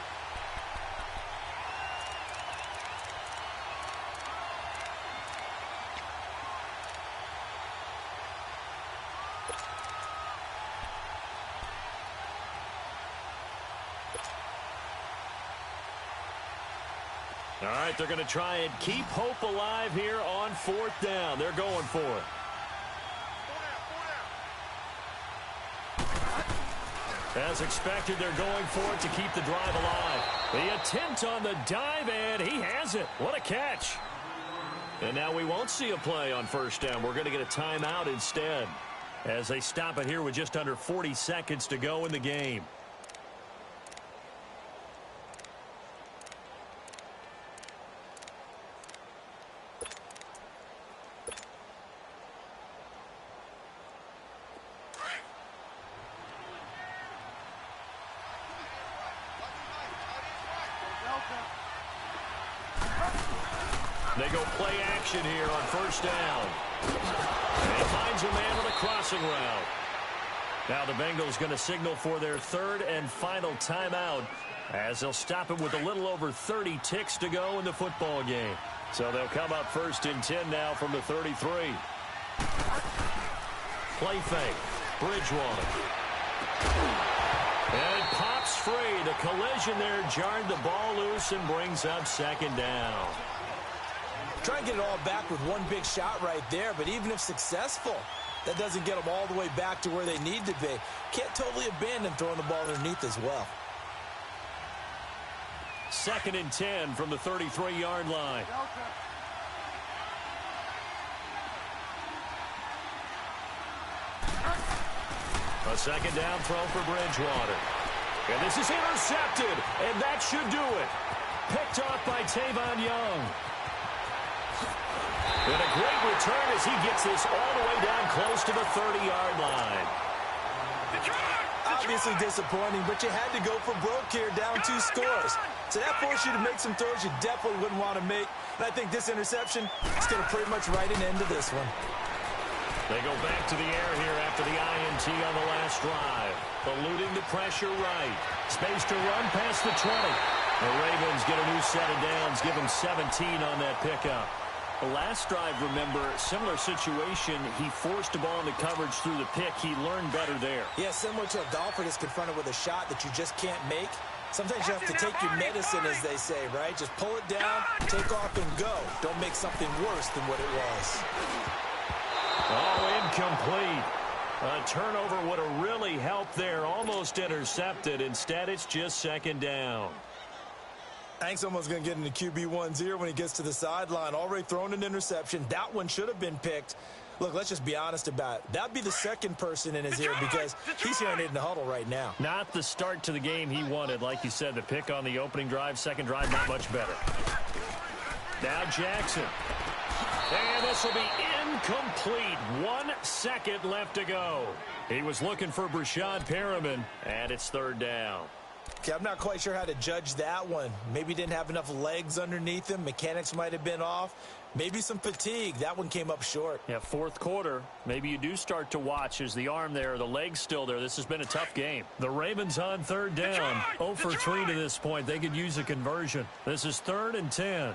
All right, they're going to try and keep hope alive here on 4th down. They're going for it. As expected, they're going for it to keep the drive alive. The attempt on the dive, and he has it. What a catch. And now we won't see a play on 1st down. We're going to get a timeout instead as they stop it here with just under 40 seconds to go in the game. They go play action here on 1st down. And he finds a man with a crossing route. Now the Bengals going to signal for their 3rd and final timeout as they'll stop it with a little over 30 ticks to go in the football game. So they'll come up 1st and 10 now from the 33. Play fake. Bridgewater. And it pops free. The collision there jarred the ball loose and brings up 2nd down. Try and get it all back with one big shot right there, but even if successful, that doesn't get them all the way back to where they need to be. Can't totally abandon throwing the ball underneath as well. 2nd and 10 from the 33-yard line. A 2nd down throw for Bridgewater. And this is intercepted, and that should do it. Picked off by Tavon Young. And a great return as he gets this all the way down close to the 30-yard line. Obviously disappointing, but you had to go for broke here, down 2 scores. So that forced you to make some throws you definitely wouldn't want to make. And I think this interception is going to pretty much write an end to this one. They go back to the air here after the INT on the last drive. Eluding the pressure right. Space to run past the 20. The Ravens get a new set of downs, give them 17 on that pickup. The last drive, remember, similar situation. He forced the ball into coverage through the pick. He learned better there. Yeah, similar to a golfer that's confronted with a shot that you just can't make. Sometimes you have to take your medicine, as they say, right? Just pull it down, take off, and go. Don't make something worse than what it was. Oh, incomplete. A turnover would have really helped there. Almost intercepted. Instead, it's just 2nd down. I think someone's going to get into QB1's ear when he gets to the sideline. Already thrown an interception. That one should have been picked. Look, let's just be honest about it. That'd be the 2nd person in his ear because he's hearing it in the huddle right now. Not the start to the game he wanted. Like you said, the pick on the opening drive, 2nd drive, not much better. Now Jackson. And this will be incomplete. 1 second left to go. He was looking for Brashad Perriman, and it's 3rd down. Okay, I'm not quite sure how to judge that one. Maybe didn't have enough legs underneath him. Mechanics might have been off. Maybe some fatigue. That one came up short. Yeah, 4th quarter. Maybe you do start to watch as the arm there, the leg's still there. This has been a tough game. The Ravens on 3rd down. 0 for 3 to this point. They could use a conversion. This is 3rd and 10.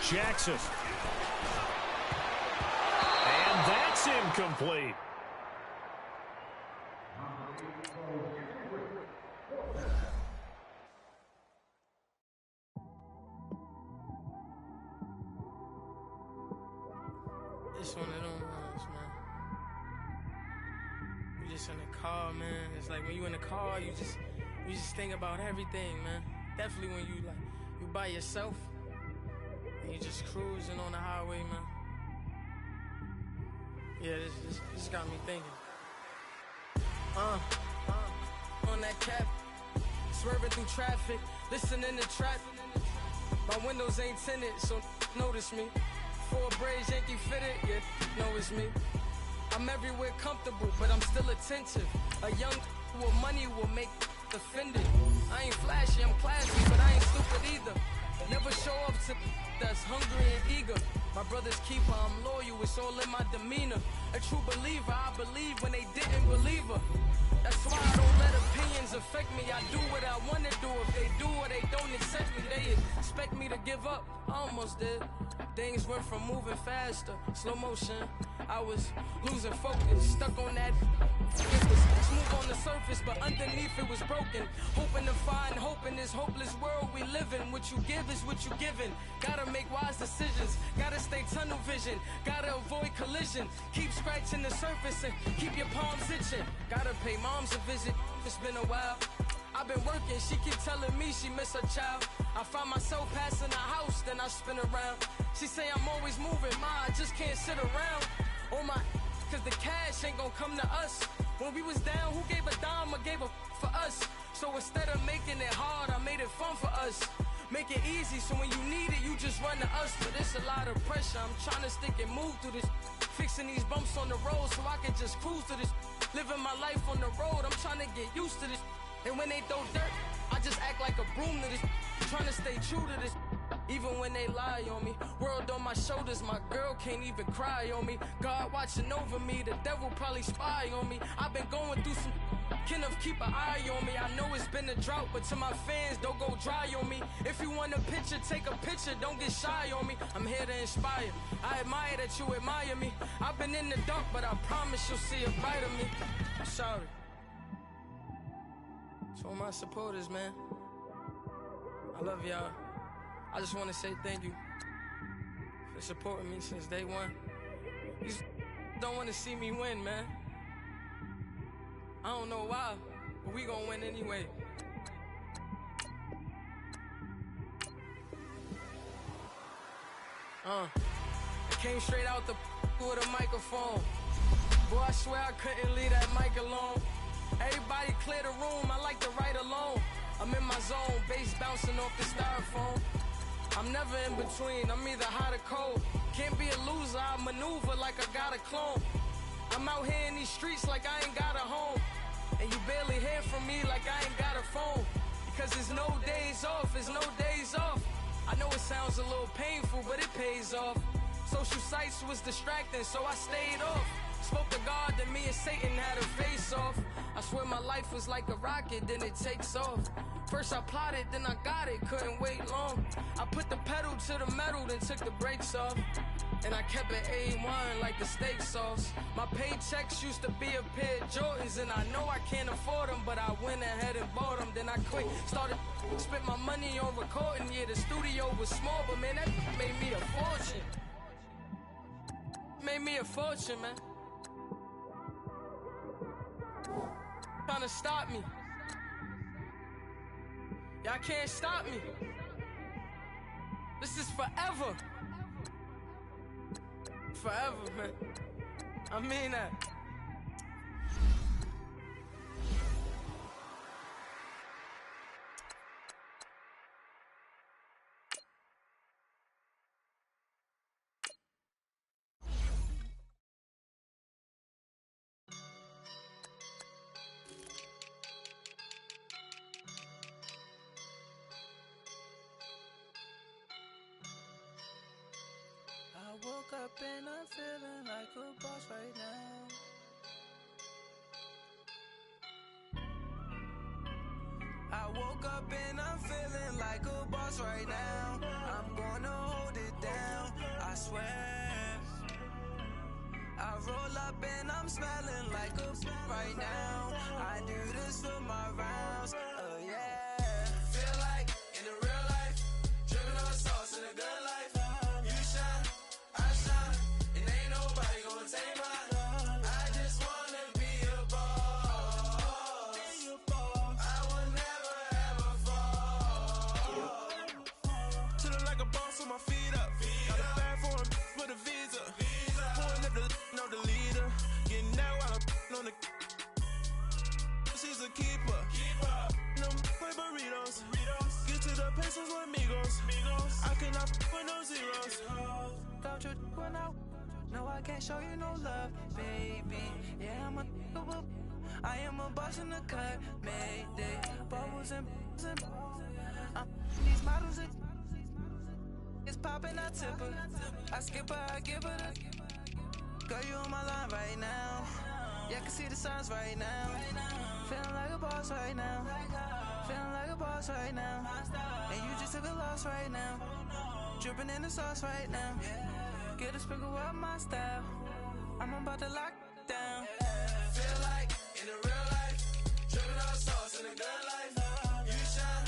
Jackson. And that's incomplete. It's one of them ones, man. You just in the car, man. It's like when you in the car, you just think about everything, man. Definitely when you by yourself and you just cruising on the highway, man. Yeah, this got me thinking. On that cap, swerving through traffic, listening to trap. My windows ain't tinted, so notice me. 4 braids, Yankee fitted, yeah, know it's me. I'm everywhere comfortable, but I'm still attentive. A young with money will make offended. I ain't flashy, I'm classy, but I ain't stupid either. Never show up to that's hungry and eager. My brother's keeper, I'm loyal, it's all in my demeanor. A true believer, I believe when they didn't believe her. That's why I don't let opinions affect me. I do what I want to do. If they do or they don't accept me, they expect me to give up. I almost did. Things went from moving faster, slow motion. I was losing focus, stuck on that. It was smooth on the surface, but underneath it was broken. Hoping to find hope in this hopeless world we live in. What you give is what you given. Gotta make wise decisions, gotta stay tunnel vision, gotta avoid collision. Keep scratching the surface and keep your palms itching. Gotta pay moms a visit, it's been a while. I've been working, she keep telling me she miss her child. I find myself passing the house, then I spin around. She say I'm always moving, I just can't sit around. Oh my, cause the cash ain't gon' come to us. When we was down, who gave a dime or gave a for us? So instead of making it hard, I made it fun for us. Make it easy, so when you need it, you just run to us. But it's a lot of pressure, I'm trying to stick and move through this. Fixing these bumps on the road so I can just cruise to this. Living my life on the road, I'm trying to get used to this. And when they throw dirt, I just act like a broom to this. Trying to stay true to this. Even when they lie on me, world on my shoulders, my girl can't even cry on me. God watching over me, the devil probably spy on me. I've been going through some, Kenneth keep an eye on me. I know it's been a drought, but to my fans, don't go dry on me. If you want a picture, take a picture, don't get shy on me. I'm here to inspire, I admire that you admire me. I've been in the dark, but I promise you'll see a bright of me. I'm sorry. To all my supporters, man, I love y'all. I just want to say thank you for supporting me since day one. You don't want to see me win, man. I don't know why, but we gonna win anyway. I came straight out the with a microphone. Boy, I swear I couldn't leave that mic alone. Everybody clear the room, I like to write alone. I'm in my zone, bass bouncing off the styrofoam. I'm never in between, I'm either hot or cold. Can't be a loser, I maneuver like I got a clone. I'm out here in these streets like I ain't got a home. And you barely hear from me like I ain't got a phone. Because there's no days off, there's no days off. I know it sounds a little painful, but it pays off. Social sites was distracting, so I stayed off. Spoke to God, then me and Satan had a face off. I swear my life was like a rocket, then it takes off. First I plotted, then I got it, couldn't wait long. I put the pedal to the metal, then took the brakes off. And I kept it A1 like the steak sauce. My paychecks used to be a pair of Jordans, and I know I can't afford them, but I went ahead and bought them. Then I quit, started, spent my money on recording. Yeah, the studio was small, but man, that made me a fortune. Made me a fortune, man. Trying to stop me. Y'all can't stop me. This is forever. Forever, man. I mean that. I woke up and I'm feeling like a boss right now. I woke up and I'm feeling like a boss right now. I'm gonna hold it down, I swear. I roll up and I'm smelling like a right now. I do this for my rounds, oh yeah. Feel like in the real life, dripping on sauce in a good life. You shine, I shine, and ain't nobody gonna take mine. I just wanna be a boss. I will never ever fall. Chillin' like a boss with my feet up. Got a bag for him with a visa. Pulling up the know the leader. Getting that while I'm on the. She's a keeper. No play burritos. Get to the pesos with amigos. I cannot with no zeros. Got your one out. No, I can't show you no love, baby. Yeah, I am a boss in the cut. Mayday. Bubbles and these models are. It's popping, I tip her. I skip her, I give her the. Girl, you on my line right now. Yeah, I can see the signs right now. Feeling like a boss right now. Feeling like a boss right now. And you just took a loss right now. Dripping in the sauce right now. Get a sprinkle up my style. I'm about to lock down. Feel like in the real life, dripping all sauce in the good life. You shine,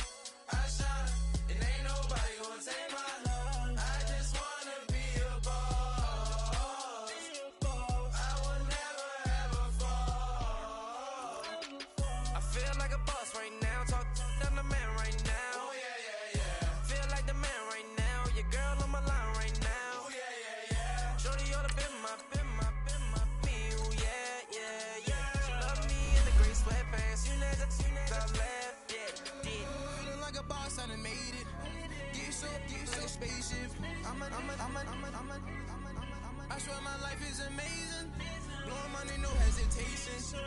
I shine, and ain't nobody gonna take mine. I just wanna be a boss. I will never ever fall. I feel like a boss right now. Talk to the man right now. Oh yeah, yeah, yeah. Feel like the man right now. Your girl on my line right now. Oh yeah, yeah, yeah. Shorty ought to be my feel, yeah, yeah, yeah. She love me in the gray sweatpants. You never left, yeah, did. Feeling like a boss, I done made it. Get so like a spaceship. I swear my life is amazing. Blowing money, no hesitation.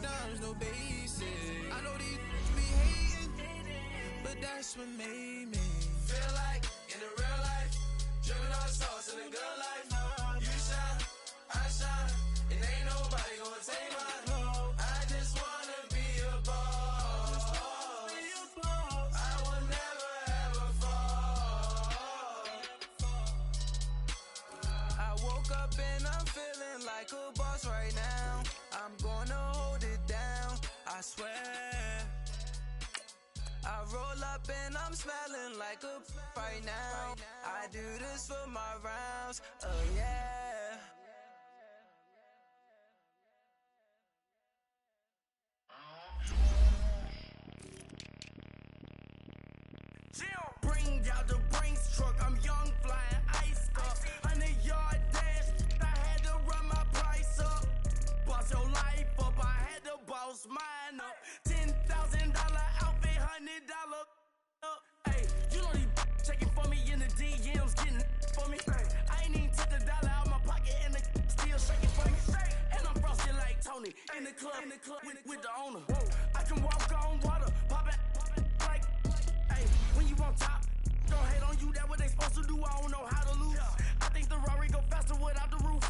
Dimes, no basic. I know these be hating, but that's what made me feel like in the real life, dripping all sauce in the good life. You shine, I shine, and ain't nobody gonna take mine. I just wanna be a boss. I will never ever fall. I woke up and I'm feeling like a boss right now. I'm gonna hold it down, I swear. I roll up and I'm smelling like a right now. I do this for my rounds, oh yeah. Bring out the Brinks truck, I'm young, flying iced up. 100-yard dash, I had to run my price up. Boss your life up, I had to boss mine up. $10,000 outfit, $100 up. Hey, you know these checking for me in the DMs, getting for me. I ain't even took the dollar out my pocket and the still shaking for me. And I'm frosted like Tony in the club with the owner. I can walk on water, pop it like, hey, when you on top, don't hate on you, that what they supposed to do, I don't know how to lose. I think the Rari go faster without the roof.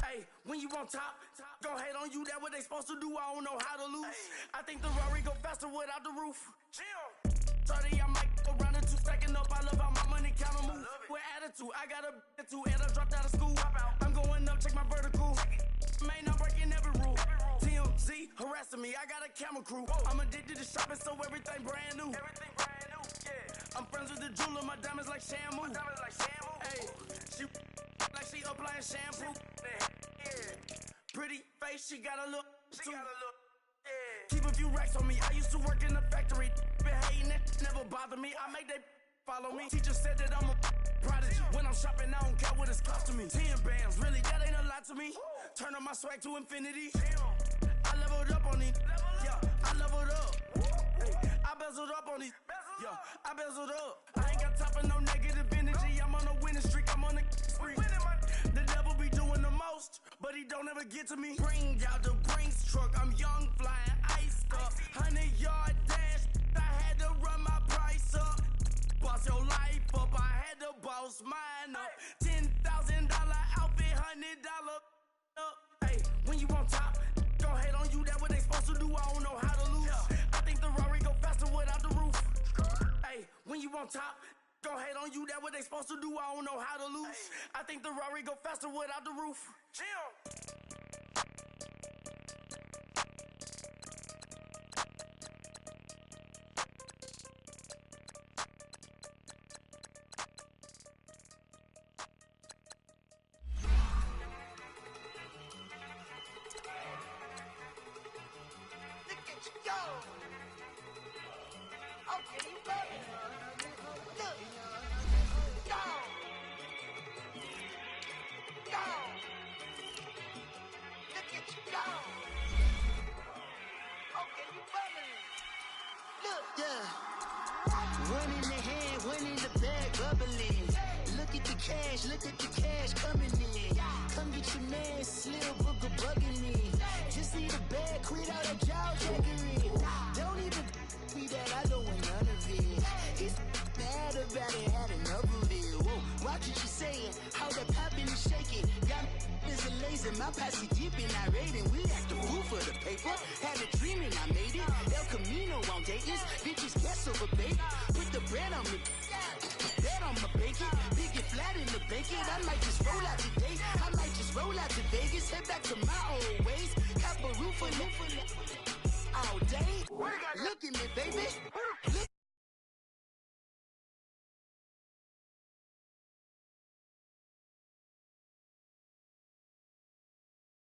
Hey, when you on top, don't hate on you, that what they supposed to do, I don't know how to lose. I think the Rari go faster without the roof. 30, I might go round and two, stacking up, I love how my money count and move. With attitude, I got a attitude, and I dropped out of school. I'm going up, check my vertical. Man, I'm breaking every rule. TMZ harassing me, I got a camera crew. I'm addicted to shopping, so everything brand new. I'm friends with the jeweler, my diamonds like Shamu. Hey, she like she applying shampoo. Pretty face, she got a look. Keep a few racks on me. I used to work in the factory. Been hating it, never bother me. I make they follow me. Teacher said that I'm a prodigy. When I'm shopping, I don't care what it's cost to me. 10 bands, really, that ain't a lot to me. Turn up my swag to infinity. I leveled up on these. Yeah, I leveled up. Hey, I bezeled up on these. Yeah, I bezeled up. I ain't got time for no negative energy. I'm on a winning streak. I'm on a spree. The devil be doing the most, but he don't ever get to me. Bring out the Brinks truck. I'm young, flying iced up. 100-yard dash. I had to run my price up. Boss your life up. I had to boss mine up. $10,000 outfit, $100 up. Hey, when you on top, don't hate on you. That what they supposed to do. I don't know how to lose. I think the Rari go faster without the roof. Hey, when you on top, don't hate on you. That what they supposed to do. I don't know how to lose. I think the Rari go faster without the roof. Look at you go. Okay, you go. Look. Go. Go. Look at you go. Okay, you bubbling. Look. Yeah. One in the hand, one in the bag, bubbling. Look at the cash coming in. Come get your man, Slim Booker bugging me. Just need a bag, quit all that jaw jackery. Don't even me that, I don't want none of it. It's bad about it, had enough of it. Whoa, watch what you saying, how that poppin' and shaking. Got is a laser, my posse deep and I raiding. We act the fool for the paper. Had a dream and I made it. El Camino on Dayton's, bitches guess over baby. Put the bread on me, bet on my bacon. Big and flat in wanna bank it, I might just roll out today. I might just roll out to Vegas, head back to my old ways. Cop a roof all day. Look at me, baby.